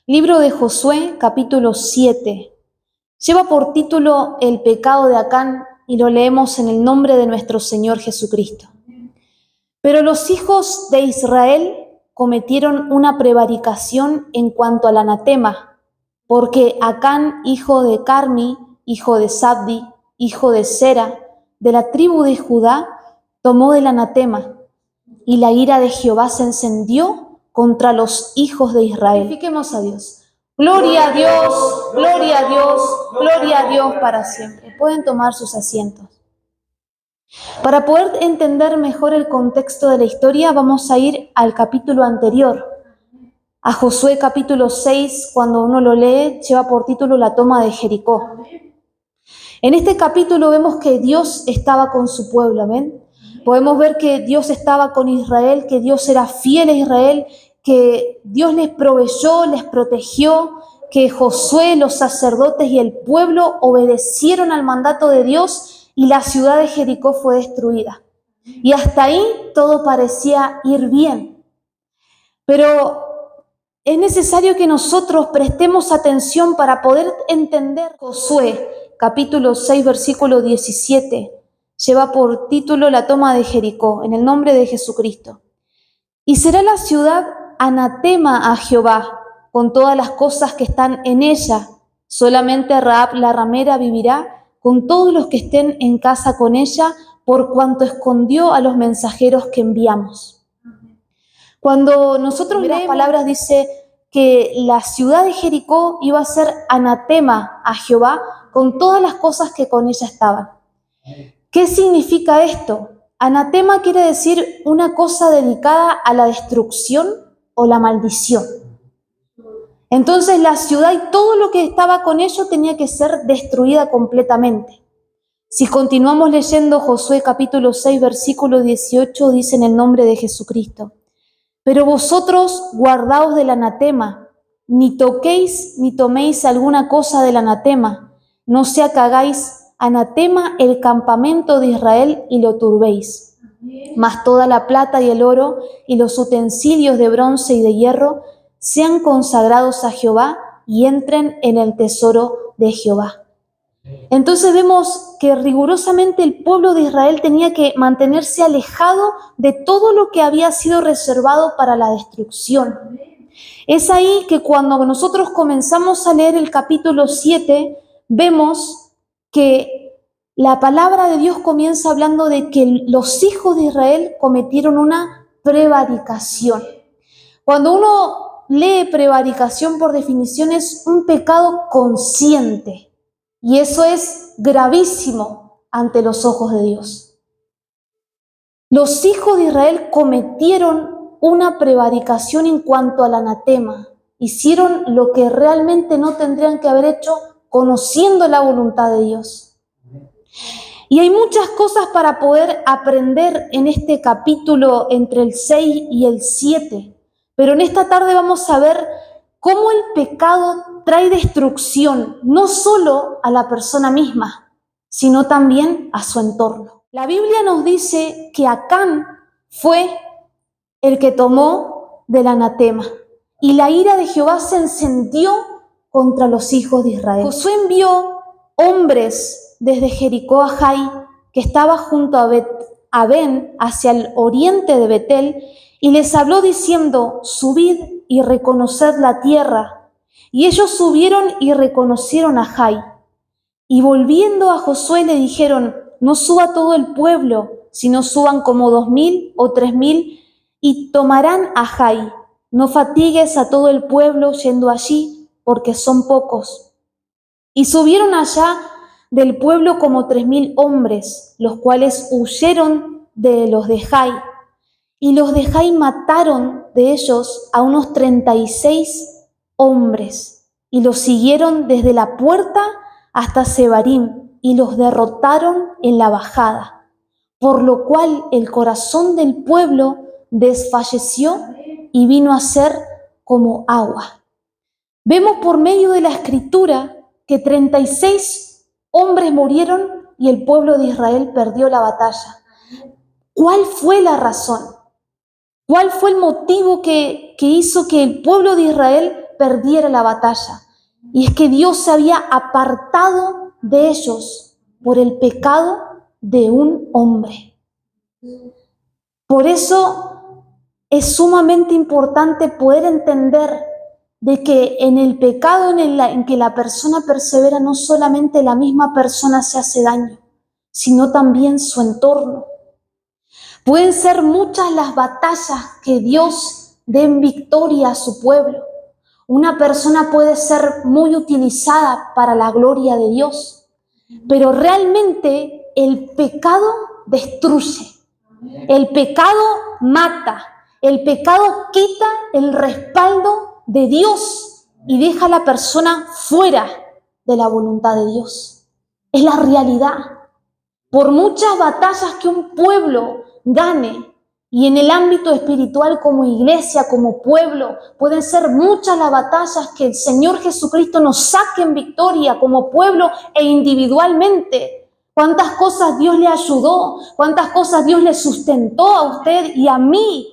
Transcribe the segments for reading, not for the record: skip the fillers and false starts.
Libro de Josué, capítulo 7. Lleva por título El pecado de Acán y lo leemos en el nombre de nuestro Señor Jesucristo. Pero los hijos de Israel cometieron una prevaricación en cuanto al anatema, porque Acán, hijo de Carmi, hijo de Sabdi, hijo de Sera, de la tribu de Judá, tomó del anatema, y la ira de Jehová se encendió contra los hijos de Israel. Glorifiquemos a Dios. Gloria a Dios, gloria a Dios, gloria a Dios para siempre. Pueden tomar sus asientos. Para poder entender mejor el contexto de la historia, vamos a ir al capítulo anterior, a Josué capítulo 6, cuando uno lo lee, lleva por título la toma de Jericó. En este capítulo vemos que Dios estaba con su pueblo, amén. Podemos ver que Dios estaba con Israel, que Dios era fiel a Israel, que Dios les proveyó, les protegió, que Josué, los sacerdotes y el pueblo obedecieron al mandato de Dios y la ciudad de Jericó fue destruida. Y hasta ahí todo parecía ir bien. Pero es necesario que nosotros prestemos atención para poder entender. Josué, capítulo 6, versículo 17, lleva por título la toma de Jericó, en el nombre de Jesucristo. Y será la ciudad anatema a Jehová, con todas las cosas que están en ella. Solamente Rahab la ramera vivirá, con todos los que estén en casa con ella, por cuanto escondió a los mensajeros que enviamos. Cuando nosotros leemos las palabras, dice que la ciudad de Jericó iba a ser anatema a Jehová con todas las cosas que con ella estaban. ¿Qué significa esto? Anatema quiere decir una cosa dedicada a la destrucción o la maldición. Entonces la ciudad y todo lo que estaba con ello tenía que ser destruida completamente. Si continuamos leyendo Josué capítulo 6, versículo 18, dice en el nombre de Jesucristo: pero vosotros guardaos del anatema, ni toquéis ni toméis alguna cosa del anatema, no sea que hagáis anatema el campamento de Israel y lo turbéis. Mas toda la plata y el oro y los utensilios de bronce y de hierro sean consagrados a Jehová y entren en el tesoro de Jehová. Entonces vemos que rigurosamente el pueblo de Israel tenía que mantenerse alejado de todo lo que había sido reservado para la destrucción. Es ahí que cuando nosotros comenzamos a leer el capítulo 7, vemos que la palabra de Dios comienza hablando de que los hijos de Israel cometieron una prevaricación. Cuando uno lee prevaricación, por definición es un pecado consciente. Y eso es gravísimo ante los ojos de Dios. Los hijos de Israel cometieron una prevaricación en cuanto al anatema. Hicieron lo que realmente no tendrían que haber hecho, conociendo la voluntad de Dios. Y hay muchas cosas para poder aprender en este capítulo entre el 6 y el 7. Pero en esta tarde vamos a ver cómo el pecado trae destrucción no solo a la persona misma, sino también a su entorno. La Biblia nos dice que Acán fue el que tomó del anatema y la ira de Jehová se encendió contra los hijos de Israel. Josué envió hombres desde Jericó a Jai, que estaba junto a Ben, hacia el oriente de Betel, y les habló diciendo: subid y reconoced la tierra. Y ellos subieron y reconocieron a Jai. Y volviendo a Josué le dijeron: no suba todo el pueblo, sino suban como 2,000 o 3,000 y tomarán a Jai. No fatigues a todo el pueblo yendo allí, porque son pocos. Y subieron allá del pueblo como 3,000 hombres, los cuales huyeron de los de Jai. Y los de Jai mataron de ellos a unos 36 hombres, y los siguieron desde la puerta hasta Sebarim, y los derrotaron en la bajada, por lo cual el corazón del pueblo desfalleció y vino a ser como agua. Vemos por medio de la Escritura que 36 hombres murieron y el pueblo de Israel perdió la batalla. ¿Cuál fue la razón? ¿Cuál fue el motivo que hizo que el pueblo de Israel perdiera la batalla. Y es que Dios se había apartado de ellos por el pecado de un hombre. Por eso es sumamente importante poder entender de que en el pecado en que la persona persevera, no solamente la misma persona se hace daño, sino también su entorno. Pueden ser muchas las batallas que Dios dé en victoria a su pueblo. Una persona puede ser muy utilizada para la gloria de Dios, pero realmente el pecado destruye, el pecado mata, el pecado quita el respaldo de Dios y deja a la persona fuera de la voluntad de Dios. Es la realidad. Por muchas batallas que un pueblo gane, y en el ámbito espiritual como iglesia, como pueblo, pueden ser muchas las batallas que el Señor Jesucristo nos saque en victoria como pueblo e individualmente. Cuántas cosas Dios le ayudó, cuántas cosas Dios le sustentó a usted y a mí,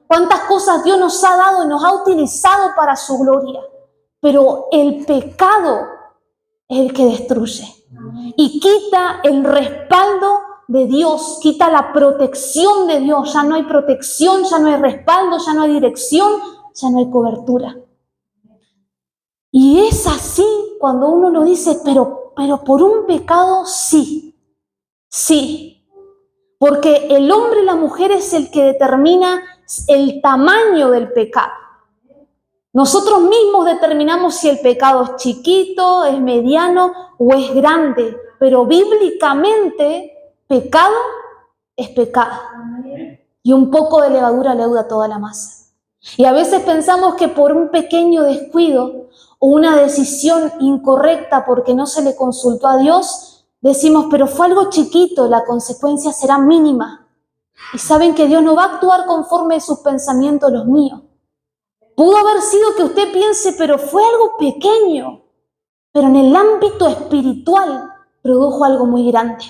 cuántas cosas Dios nos ha dado y nos ha utilizado para su gloria. Pero el pecado es el que destruye y quita el respaldo de Dios, quita la protección de Dios. Ya no hay protección, ya no hay respaldo, ya no hay dirección, ya no hay cobertura. Y es así cuando uno lo dice, pero por un pecado sí, porque el hombre y la mujer es el que determina el tamaño del pecado. Nosotros mismos determinamos si el pecado es chiquito, es mediano o es grande, pero bíblicamente pecado es pecado. Y un poco de levadura leuda toda la masa. Y a veces pensamos que por un pequeño descuido o una decisión incorrecta porque no se le consultó a Dios, decimos, pero fue algo chiquito, la consecuencia será mínima. Y saben que Dios no va a actuar conforme a sus pensamientos, los míos. Pudo haber sido que usted piense, pero fue algo pequeño, pero en el ámbito espiritual produjo algo muy grande.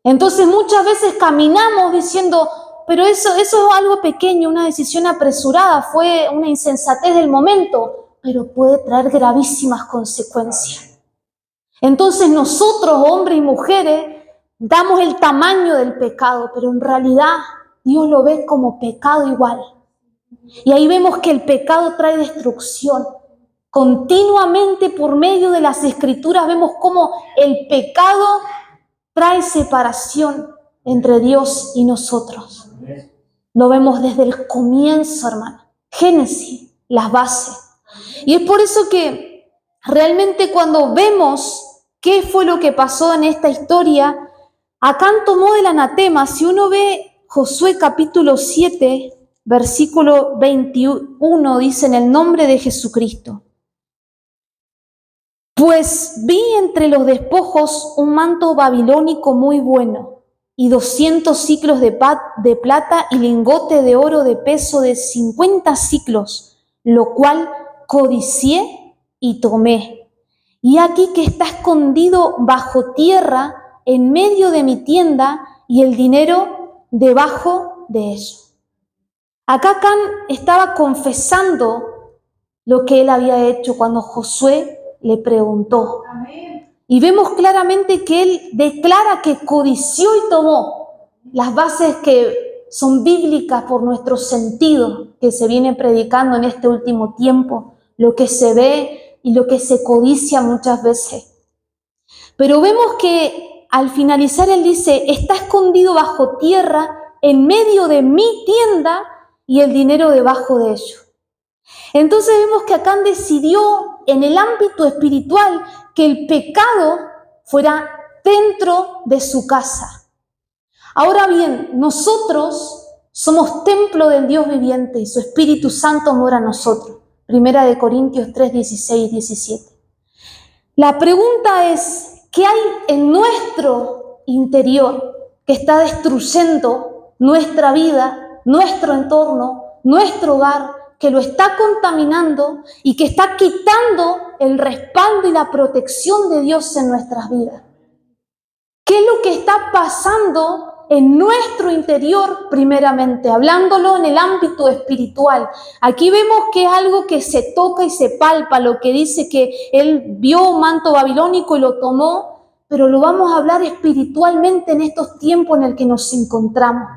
Entonces muchas veces caminamos diciendo, pero eso es algo pequeño, una decisión apresurada, fue una insensatez del momento, pero puede traer gravísimas consecuencias. Entonces nosotros, hombres y mujeres, damos el tamaño del pecado, pero en realidad Dios lo ve como pecado igual. Y ahí vemos que el pecado trae destrucción. Continuamente por medio de las Escrituras vemos cómo el pecado trae separación entre Dios y nosotros. Lo vemos desde el comienzo, hermano. Génesis, las bases. Y es por eso que realmente cuando vemos qué fue lo que pasó en esta historia, Acán tomó el anatema. Si uno ve Josué capítulo 7, versículo 21, dice, en el nombre de Jesucristo. Pues vi entre los despojos un manto babilónico muy bueno, y 200 siclos de plata y lingote de oro de peso de 50 siclos, lo cual codicié y tomé. Y aquí que está escondido bajo tierra en medio de mi tienda y el dinero debajo de ello. Acá Acán estaba confesando lo que él había hecho cuando Josué le preguntó. Y vemos claramente que él declara que codició y tomó las bases que son bíblicas por nuestro sentido que se viene predicando en este último tiempo, lo que se ve y lo que se codicia muchas veces. Pero vemos que al finalizar él dice, está escondido bajo tierra en medio de mi tienda y el dinero debajo de ello. Entonces vemos que Acán decidió en el ámbito espiritual que el pecado fuera dentro de su casa. Ahora bien, nosotros somos templo del Dios viviente y su Espíritu Santo mora en nosotros. 1 Corintios 3, 16 y 17. La pregunta es, ¿qué hay en nuestro interior que está destruyendo nuestra vida, nuestro entorno, nuestro hogar, que lo está contaminando y que está quitando el respaldo y la protección de Dios en nuestras vidas? ¿Qué es lo que está pasando en nuestro interior primeramente, hablándolo en el ámbito espiritual. Aquí vemos que es algo que se toca y se palpa, lo que dice que él vio un manto babilónico y lo tomó, pero lo vamos a hablar espiritualmente en estos tiempos en el que nos encontramos.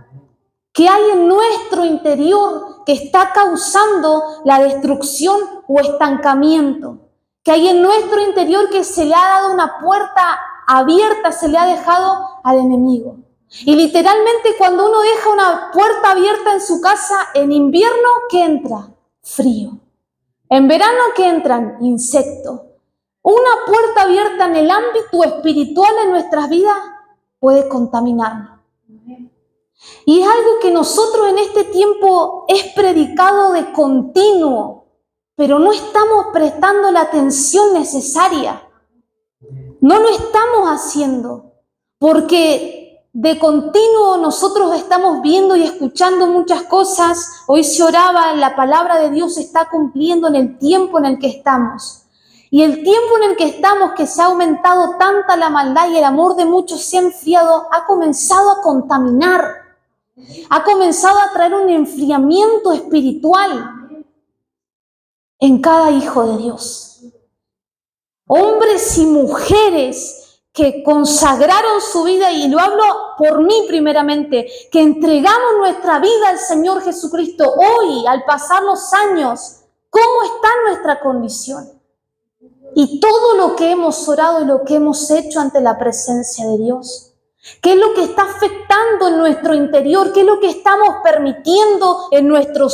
¿Qué hay en nuestro interior que está causando la destrucción o estancamiento? ¿Qué hay en nuestro interior que se le ha dado una puerta abierta, se le ha dejado al enemigo? Y literalmente cuando uno deja una puerta abierta en su casa, en invierno, ¿qué entra? Frío. En verano, ¿qué entran? Insectos. Una puerta abierta en el ámbito espiritual en nuestras vidas puede contaminarnos. Y es algo que nosotros en este tiempo es predicado de continuo, pero no estamos prestando la atención necesaria. No lo estamos haciendo, porque de continuo nosotros estamos viendo y escuchando muchas cosas. Hoy se oraba, la palabra de Dios se está cumpliendo en el tiempo en el que estamos. Y el tiempo en el que estamos, que se ha aumentado tanta la maldad y el amor de muchos se ha enfriado, ha comenzado a contaminar. Ha comenzado a traer un enfriamiento espiritual en cada hijo de Dios. Hombres y mujeres que consagraron su vida, y lo hablo por mí primeramente, que entregamos nuestra vida al Señor Jesucristo hoy, al pasar los años. ¿Cómo está nuestra condición? Y todo lo que hemos orado y lo que hemos hecho ante la presencia de Dios. ¿Qué es lo que está afectando en nuestro interior? ¿Qué es lo que estamos permitiendo en nuestro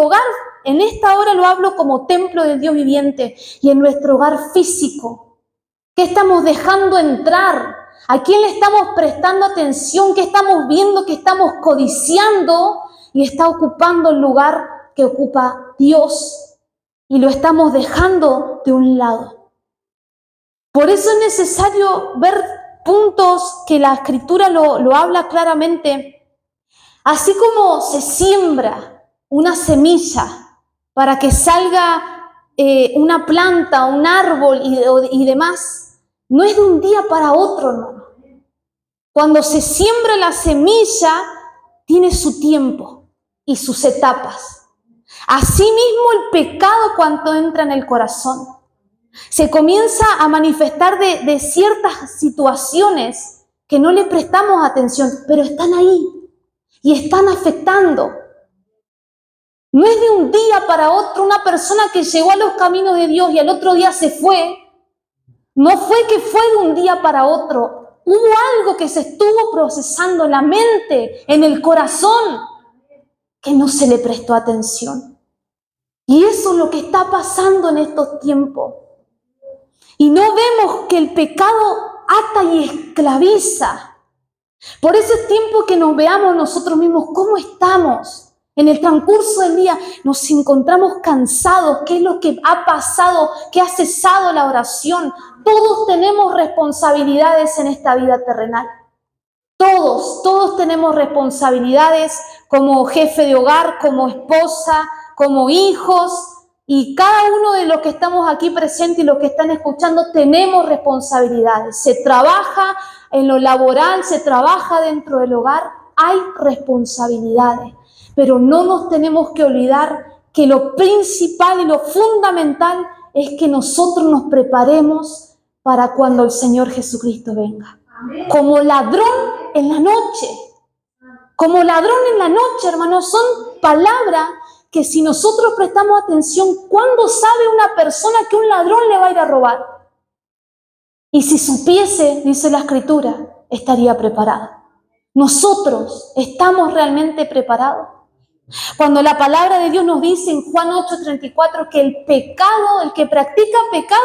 hogar? En esta hora lo hablo como templo de Dios viviente y en nuestro hogar físico. ¿Qué estamos dejando entrar? ¿A quién le estamos prestando atención? ¿Qué estamos viendo? ¿Qué estamos codiciando? Y está ocupando el lugar que ocupa Dios. Y lo estamos dejando de un lado. Por eso es necesario ver puntos que la Escritura lo habla claramente. Así como se siembra una semilla para que salga una planta, un árbol y demás, no es de un día para otro, hermano. Cuando se siembra la semilla, tiene su tiempo y sus etapas. Asimismo, el pecado cuando entra en el corazón se comienza a manifestar de ciertas situaciones que no le prestamos atención, pero están ahí y están afectando. No es de un día para otro una persona que llegó a los caminos de Dios y al otro día se fue. No fue que fue de un día para otro. Hubo algo que se estuvo procesando en la mente, en el corazón, que no se le prestó atención. Y eso es lo que está pasando en estos tiempos. Y no vemos que el pecado ata y esclaviza. Por eso es tiempo que nos veamos nosotros mismos cómo estamos. En el transcurso del día nos encontramos cansados. ¿Qué es lo que ha pasado? ¿Qué ha cesado la oración? Todos tenemos responsabilidades en esta vida terrenal. Todos tenemos responsabilidades como jefe de hogar, como esposa, como hijos. Y cada uno de los que estamos aquí presentes y los que están escuchando tenemos responsabilidades. Se trabaja en lo laboral, se trabaja dentro del hogar, hay responsabilidades. Pero no nos tenemos que olvidar que lo principal y lo fundamental es que nosotros nos preparemos para cuando el Señor Jesucristo venga. Como ladrón en la noche. Como ladrón en la noche, hermanos, son palabras que si nosotros prestamos atención, ¿cuándo sabe una persona que un ladrón le va a ir a robar? Y si supiese, dice la Escritura, estaría preparado. Nosotros estamos realmente preparados. Cuando la palabra de Dios nos dice en Juan 8:34 que el pecado, el que practica pecado,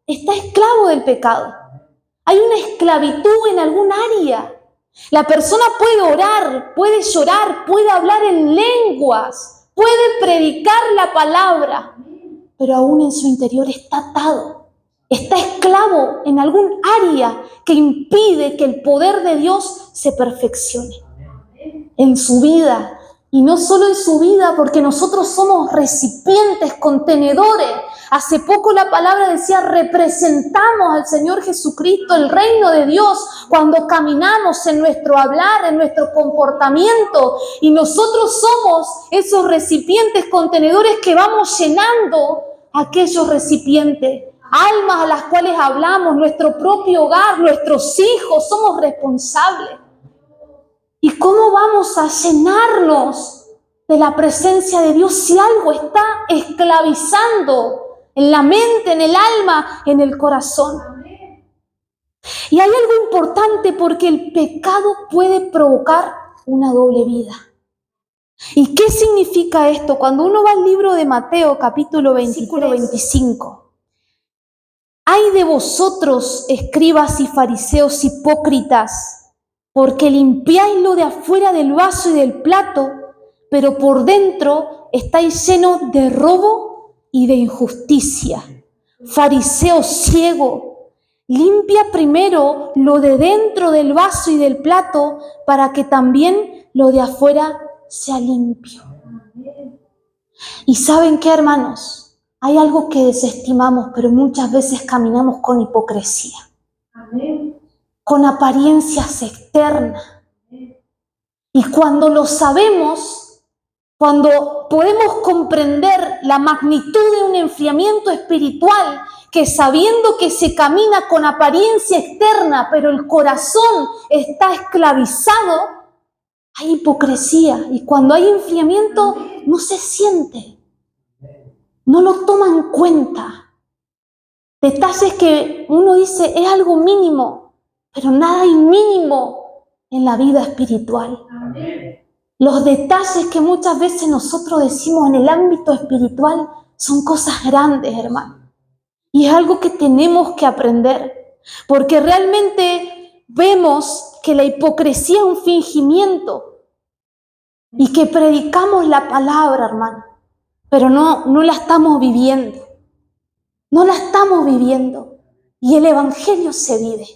está esclavo del pecado. Hay una esclavitud en algún área. La persona puede orar, puede llorar, puede hablar en lenguas, puede predicar la palabra, pero aún en su interior está atado, está esclavo en algún área que impide que el poder de Dios se perfeccione en su vida Y no solo en su vida, porque nosotros somos recipientes, contenedores. Hace poco la palabra decía, representamos al Señor Jesucristo, el reino de Dios, cuando caminamos en nuestro hablar, en nuestro comportamiento. Y nosotros somos esos recipientes, contenedores que vamos llenando aquellos recipientes. Almas a las cuales hablamos, nuestro propio hogar, nuestros hijos, somos responsables. ¿Y cómo vamos a llenarnos de la presencia de Dios si algo está esclavizando en la mente, en el alma, en el corazón? Y hay algo importante porque el pecado puede provocar una doble vida. ¿Y qué significa esto? Cuando uno va al libro de Mateo, capítulo 25. Ay de vosotros, escribas y fariseos hipócritas, porque limpiáis lo de afuera del vaso y del plato, pero por dentro estáis llenos de robo y de injusticia. Fariseo ciego, limpia primero lo de dentro del vaso y del plato, para que también lo de afuera sea limpio. ¿Y saben qué, hermanos? Hay algo que desestimamos, pero muchas veces caminamos con hipocresía. Amén. Con apariencias externas. Y cuando lo sabemos, cuando podemos comprender la magnitud de un enfriamiento espiritual, que sabiendo que se camina con apariencia externa, pero el corazón está esclavizado, hay hipocresía. Y cuando hay enfriamiento, no se siente. No lo toma en cuenta. Detalles que uno dice es algo mínimo, pero nada hay mínimo en la vida espiritual. Amén. Los detalles que muchas veces nosotros decimos en el ámbito espiritual son cosas grandes, hermano. Y es algo que tenemos que aprender, porque realmente vemos que la hipocresía es un fingimiento y que predicamos la palabra, hermano, pero no la estamos viviendo. No la estamos viviendo. Y el evangelio se vive.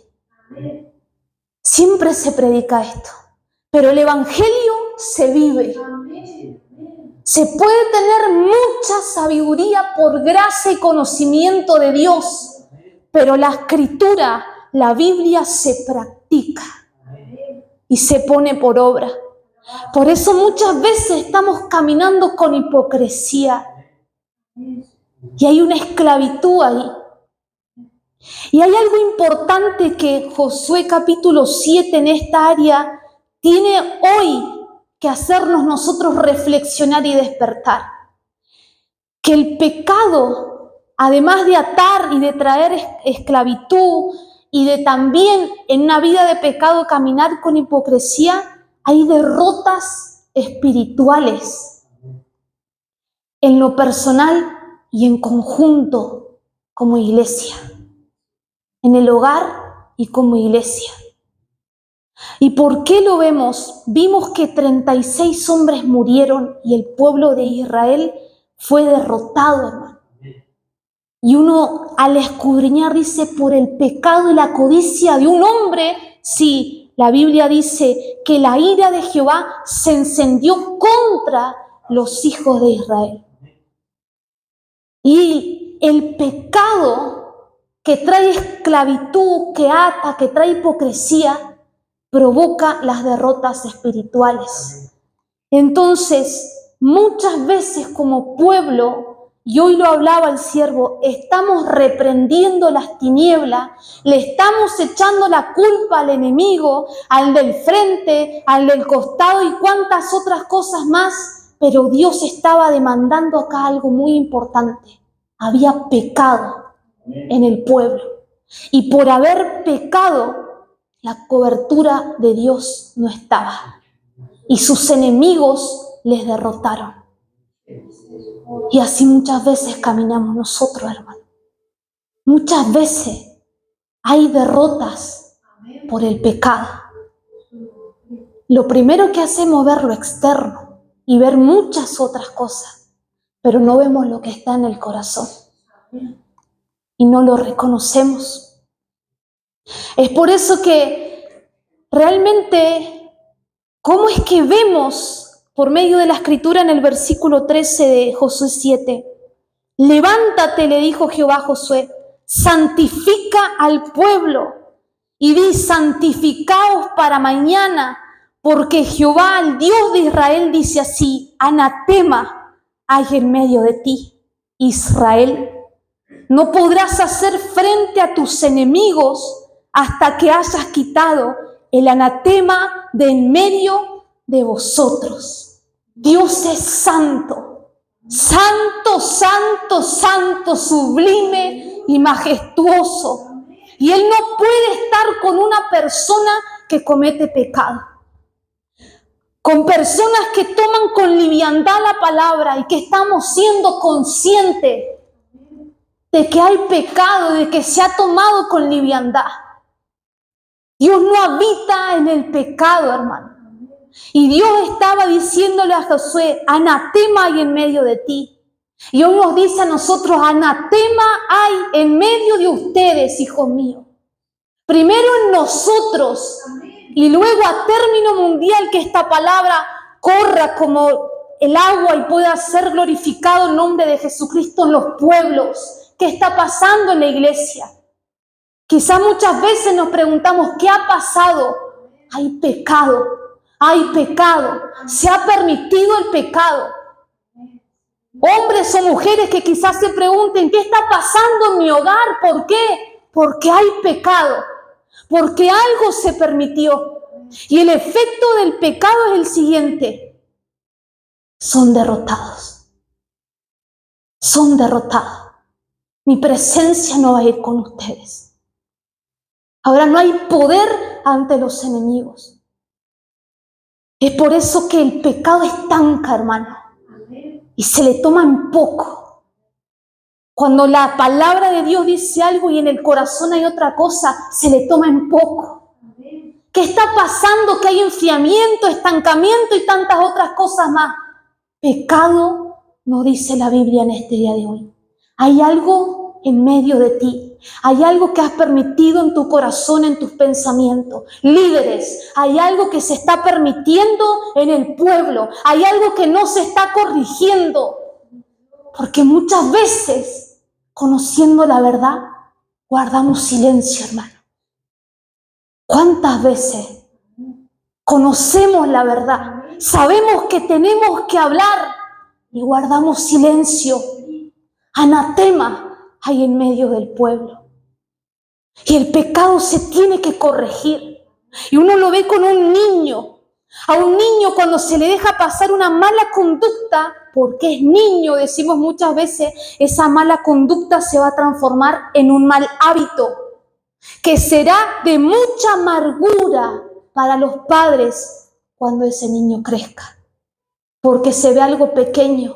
Siempre se predica esto, pero el evangelio se vive. Se puede tener mucha sabiduría por gracia y conocimiento de Dios, pero la escritura, la Biblia, se practica y se pone por obra. Por eso muchas veces estamos caminando con hipocresía y hay una esclavitud ahí. Y hay algo importante que Josué capítulo 7 en esta área tiene hoy que hacernos nosotros reflexionar y despertar. Que el pecado, además de atar y de traer esclavitud y de también en una vida de pecado caminar con hipocresía, hay derrotas espirituales en lo personal y en conjunto como iglesia. En el hogar y como iglesia. ¿Y por qué lo vemos? Vimos que 36 hombres murieron y el pueblo de Israel fue derrotado, hermano. Y uno al escudriñar dice, por el pecado y la codicia de un hombre, sí, la Biblia dice que la ira de Jehová se encendió contra los hijos de Israel. Y el pecado que trae esclavitud, que ata, que trae hipocresía, provoca las derrotas espirituales. Entonces, muchas veces como pueblo, y hoy lo hablaba el siervo, estamos reprendiendo las tinieblas, le estamos echando la culpa al enemigo, al del frente, al del costado y cuantas otras cosas más, pero Dios estaba demandando acá algo muy importante. Había pecado en el pueblo. Y por haber pecado, la cobertura de Dios no estaba. Y sus enemigos les derrotaron. Y así muchas veces caminamos nosotros, hermano. Muchas veces hay derrotas por el pecado. Lo primero que hacemos es ver lo externo y ver muchas otras cosas, pero no vemos lo que está en el corazón. Y no lo reconocemos. Es por eso que realmente, ¿cómo es que vemos por medio de la escritura en el versículo 13 de Josué 7. Levántate, le dijo Jehová a Josué, santifica al pueblo y di, santificaos para mañana, porque Jehová, el Dios de Israel, dice así, anatema hay en medio de ti, Israel. No podrás hacer frente a tus enemigos hasta que hayas quitado el anatema de en medio de vosotros. Dios es santo, santo, santo, santo, sublime y majestuoso. Y Él no puede estar con una persona que comete pecado, con personas que toman con liviandad la palabra y que estamos siendo conscientes de que hay pecado, de que se ha tomado con liviandad. Dios no habita en el pecado, hermano. Y Dios estaba diciéndole a Josué, anatema hay en medio de ti. Y hoy nos dice a nosotros, anatema hay en medio de ustedes, hijos míos. Primero en nosotros y luego a término mundial que esta palabra corra como el agua y pueda ser glorificado el nombre de Jesucristo en los pueblos. ¿Qué está pasando en la iglesia? Quizá muchas veces nos preguntamos, ¿qué ha pasado? Hay pecado, se ha permitido el pecado. Hombres o mujeres que quizás se pregunten, ¿qué está pasando en mi hogar? ¿Por qué? Porque hay pecado, porque algo se permitió. Y el efecto del pecado es el siguiente, son derrotados, mi presencia no va a ir con ustedes. Ahora no hay poder ante los enemigos. Es por eso que el pecado estanca, hermano, y se le toma en poco. Cuando la palabra de Dios dice algo y en el corazón hay otra cosa, se le toma en poco. ¿Qué está pasando? Que hay enfriamiento, estancamiento y tantas otras cosas más. Pecado no dice la Biblia en este día de hoy. Hay algo en medio de ti. Hay algo que has permitido en tu corazón, en tus pensamientos. Líderes, hay algo que se está permitiendo en el pueblo. Hay algo que no se está corrigiendo. Porque muchas veces, conociendo la verdad, guardamos silencio, hermano. ¿Cuántas veces conocemos la verdad? Sabemos que tenemos que hablar y guardamos silencio. Anatema hay en medio del pueblo. Y el pecado se tiene que corregir. Y uno lo ve con un niño. A un niño cuando se le deja pasar una mala conducta, porque es niño, decimos muchas veces, esa mala conducta se va a transformar en un mal hábito, que será de mucha amargura para los padres cuando ese niño crezca. Porque se ve algo pequeño.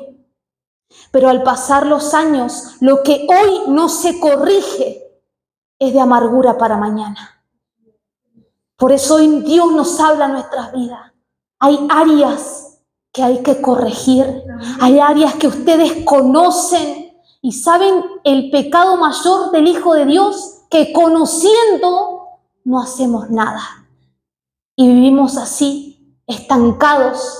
Pero al pasar los años, lo que hoy no se corrige es de amargura para mañana. Por eso hoy Dios nos habla en nuestras vidas. Hay áreas que hay que corregir. Hay áreas que ustedes conocen y saben el pecado mayor del Hijo de Dios, que conociendo no hacemos nada. Y vivimos así, estancados.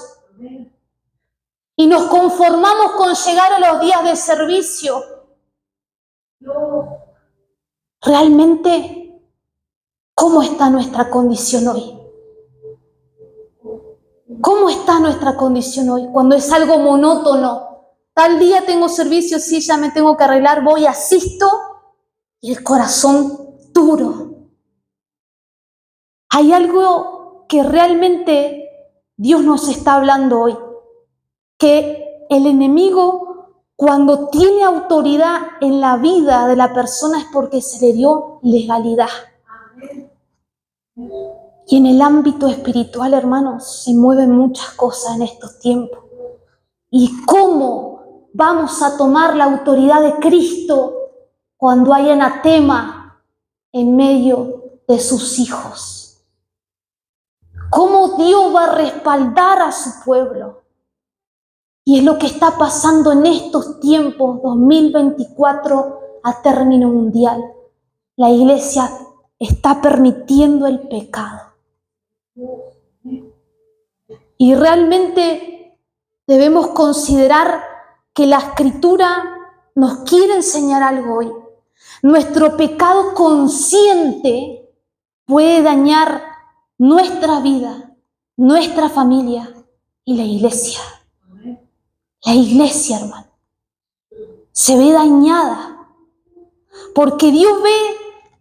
Y nos conformamos con llegar a los días de servicio. Realmente, ¿cómo está nuestra condición hoy? ¿Cómo está nuestra condición hoy? Cuando es algo monótono. Tal día tengo servicio, sí, ya me tengo que arreglar, voy, asisto, y el corazón duro. Hay algo que realmente Dios nos está hablando hoy. Que el enemigo, cuando tiene autoridad en la vida de la persona, es porque se le dio legalidad. Y en el ámbito espiritual, hermanos, se mueven muchas cosas en estos tiempos. ¿Y cómo vamos a tomar la autoridad de Cristo cuando hay anatema en medio de sus hijos? ¿Cómo Dios va a respaldar a su pueblo? Y es lo que está pasando en estos tiempos, 2024, a término mundial. La iglesia está permitiendo el pecado. Y realmente debemos considerar que la Escritura nos quiere enseñar algo hoy. Nuestro pecado consciente puede dañar nuestra vida, nuestra familia y la iglesia. La iglesia, hermano, se ve dañada porque Dios ve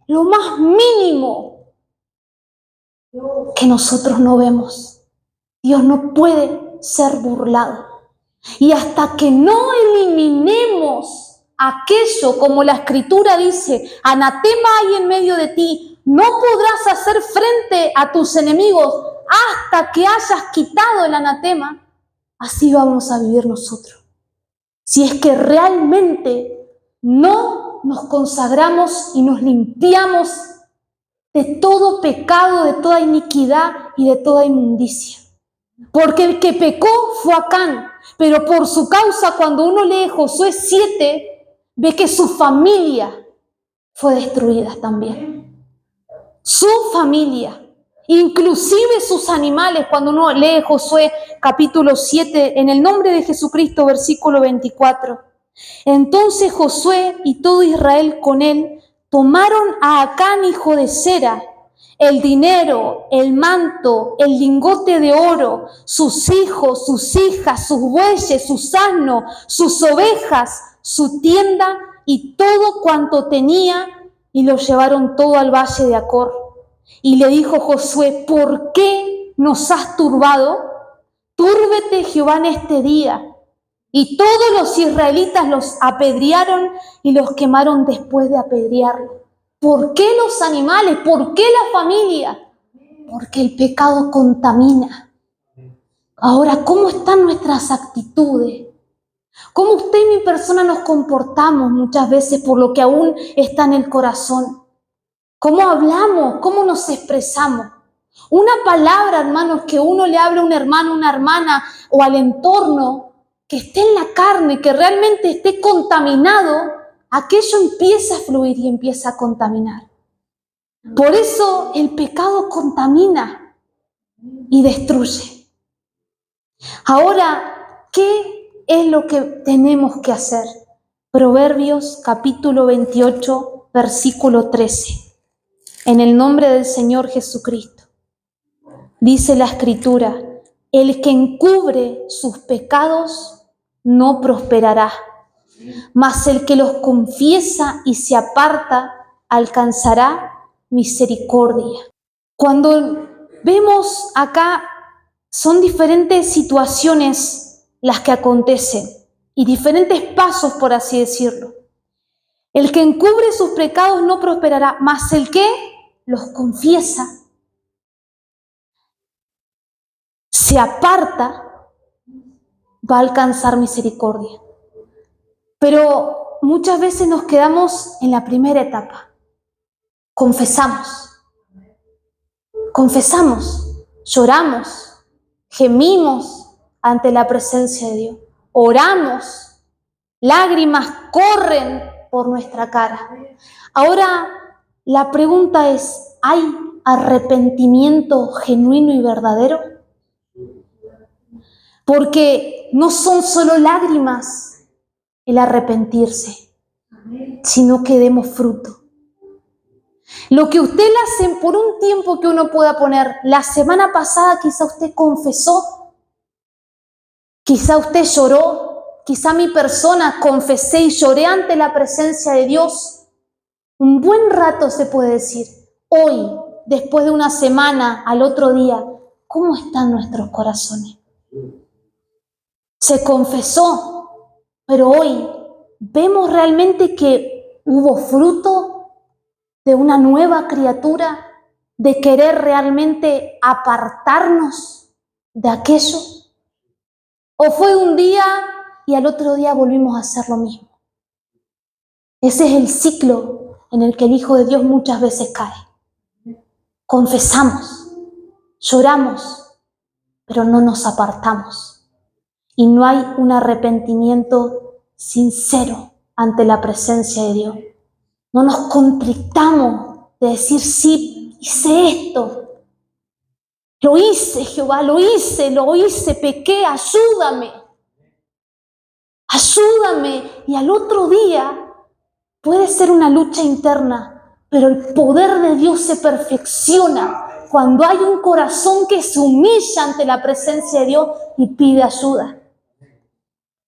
lo más mínimo que nosotros no vemos. Dios no puede ser burlado. Y hasta que no eliminemos aquello, como la Escritura dice, anatema hay en medio de ti, no podrás hacer frente a tus enemigos hasta que hayas quitado el anatema. Así vamos a vivir nosotros. Si es que realmente no nos consagramos y nos limpiamos de todo pecado, de toda iniquidad y de toda inmundicia. Porque el que pecó fue Acán, pero por su causa, cuando uno lee Josué 7, ve que su familia fue destruida también. Su familia, inclusive sus animales, cuando uno lee Josué capítulo 7, en el nombre de Jesucristo, versículo 24. Entonces Josué y todo Israel con él tomaron a Acán, hijo de Zera, el dinero, el manto, el lingote de oro, sus hijos, sus hijas, sus bueyes, sus asnos, sus ovejas, su tienda y todo cuanto tenía, y lo llevaron todo al valle de Acor. Y le dijo Josué: ¿por qué nos has turbado? Túrbete Jehová en este día. Y todos los israelitas los apedrearon y los quemaron después de apedrearlo. ¿Por qué los animales? ¿Por qué la familia? Porque el pecado contamina. Ahora, ¿cómo están nuestras actitudes? ¿Cómo usted y mi persona nos comportamos muchas veces por lo que aún está en el corazón? ¿Cómo hablamos? ¿Cómo nos expresamos? Una palabra, hermanos, que uno le habla a un hermano, una hermana o al entorno, que esté en la carne, que realmente esté contaminado, aquello empieza a fluir y empieza a contaminar. Por eso el pecado contamina y destruye. Ahora, ¿qué es lo que tenemos que hacer? Proverbios capítulo 28, versículo 13. En el nombre del Señor Jesucristo. Dice la Escritura: el que encubre sus pecados no prosperará, mas el que los confiesa y se aparta alcanzará misericordia. Cuando vemos acá, son diferentes situaciones las que acontecen y diferentes pasos, por así decirlo. El que encubre sus pecados no prosperará, mas el que los confiesa, se aparta, va a alcanzar misericordia. Pero muchas veces nos quedamos en la primera etapa. Confesamos, lloramos, gemimos ante la presencia de Dios, oramos, lágrimas corren por nuestra cara. Ahora, la pregunta es: ¿hay arrepentimiento genuino y verdadero? Porque no son solo lágrimas el arrepentirse, sino que demos fruto. Lo que usted le hace por un tiempo que uno pueda poner, la semana pasada quizá usted confesó, quizá usted lloró, quizá mi persona confesé y lloré ante la presencia de Dios. Un buen rato se puede decir. Hoy, después de una semana, al otro día, ¿cómo están nuestros corazones? Se confesó, pero hoy vemos realmente que hubo fruto de una nueva criatura, de querer realmente apartarnos de aquello. ¿O fue un día y al otro día volvimos a hacer lo mismo? Ese es el ciclo en el que el Hijo de Dios muchas veces cae. Confesamos, lloramos, pero no nos apartamos. Y no hay un arrepentimiento sincero ante la presencia de Dios. No nos contrictamos de decir: sí, hice esto. Lo hice, Jehová, lo hice, pequé, ayúdame. ayúdame. Y al otro día puede ser una lucha interna, pero el poder de Dios se perfecciona cuando hay un corazón que se humilla ante la presencia de Dios y pide ayuda.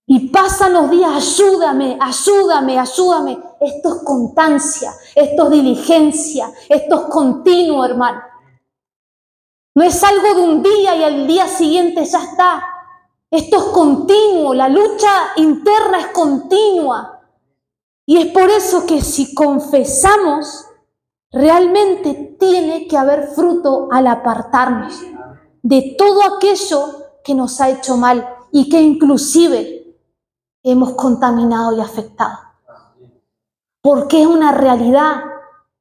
Y pasan los días, ayúdame, ayúdame, ayúdame. Esto es constancia, esto es diligencia, esto es continuo, hermano. No es algo de un día y al día siguiente ya está. Esto es continuo, la lucha interna es continua. Y es por eso que si confesamos, realmente tiene que haber fruto al apartarnos de todo aquello que nos ha hecho mal y que inclusive hemos contaminado y afectado. Porque es una realidad.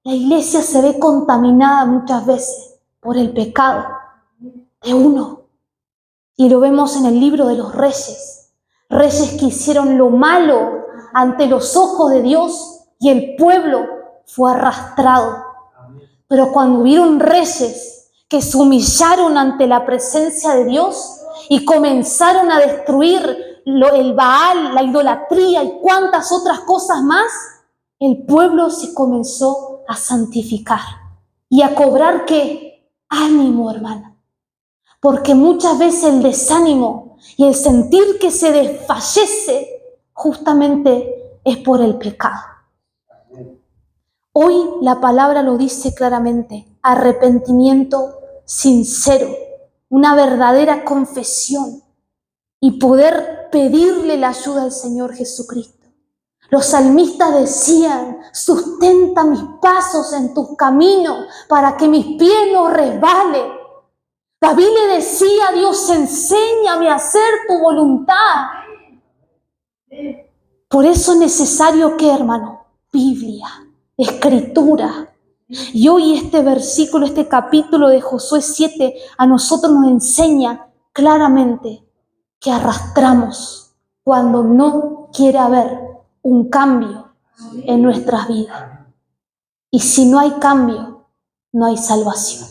La iglesia se ve contaminada muchas veces por el pecado de uno. Y lo vemos en el libro de los reyes. Reyes que hicieron lo malo ante los ojos de Dios y el pueblo fue arrastrado. Pero cuando hubieron reyes que se humillaron ante la presencia de Dios y comenzaron a destruir el Baal, la idolatría y cuantas otras cosas más, el pueblo se comenzó a santificar y a cobrar ¿qué? Ánimo, hermana. Porque muchas veces el desánimo y el sentir que se desfallece justamente es por el pecado. Hoy la palabra lo dice claramente: arrepentimiento sincero, una verdadera confesión y poder pedirle la ayuda al Señor Jesucristo. Los salmistas decían: sustenta mis pasos en tus caminos para que mis pies no resbalen. David le decía a Dios: enséñame a hacer tu voluntad. Por eso es necesario que, hermano, Biblia, Escritura. Y hoy este versículo, este capítulo de Josué 7 a nosotros nos enseña claramente que arrastramos cuando no quiere haber un cambio en nuestras vidas. Y si no hay cambio, no hay salvación.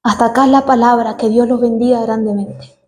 Hasta acá es la palabra. Que Dios los bendiga grandemente.